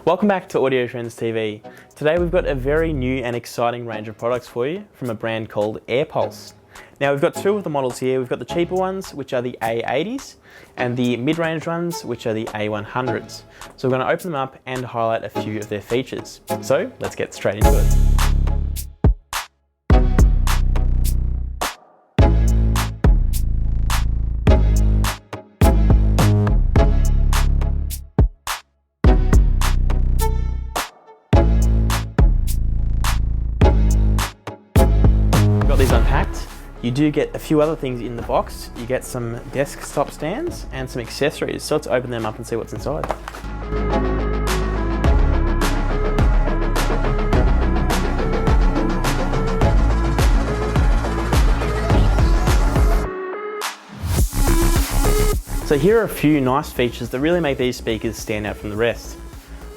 Welcome back to AudioTrends TV. Today we've got a very new and exciting range of products for you from a brand called AirPulse. Now we've got two of the models here. We've got the cheaper ones, which are the A80s, and the mid-range ones, which are the A100s. So we're going to open them up and highlight a few of their features. So let's get straight into it. These unpacked, you do get a few other things in the box. You get some desktop stands and some accessories. So let's open them up and see what's inside. So here are a few nice features that really make these speakers stand out from the rest.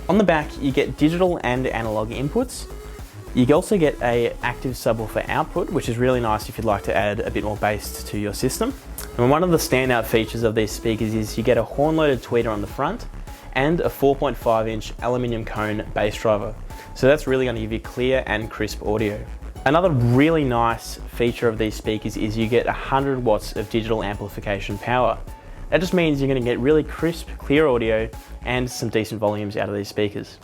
On the back, you get digital and analog inputs. You also get an active subwoofer output, which is really nice if you'd like to add a bit more bass to your system. And one of the standout features of these speakers is you get a horn-loaded tweeter on the front and a 4.5-inch aluminium cone bass driver. So that's really going to give you clear and crisp audio. Another really nice feature of these speakers is you get 100 watts of digital amplification power. That just means you're going to get really crisp, clear audio and some decent volumes out of these speakers.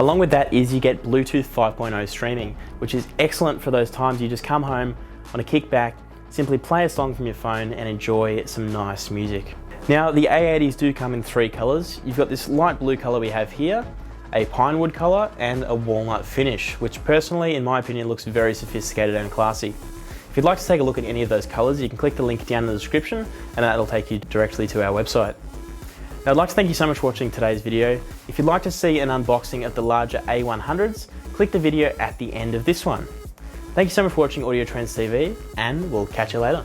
Along with that is you get Bluetooth 5.0 streaming, which is excellent for those times you just come home on a kickback, simply play a song from your phone and enjoy some nice music. Now the A80s do come in three colours. You've got this light blue colour we have here, a pine wood colour and a walnut finish, which personally in my opinion looks very sophisticated and classy. If you'd like to take a look at any of those colours, you can click the link down in the description and that'll take you directly to our website. Now, I'd like to thank you so much for watching today's video. If you'd like to see an unboxing of the larger A100s, click the video at the end of this one. Thank you so much for watching AudioTrends TV, and we'll catch you later.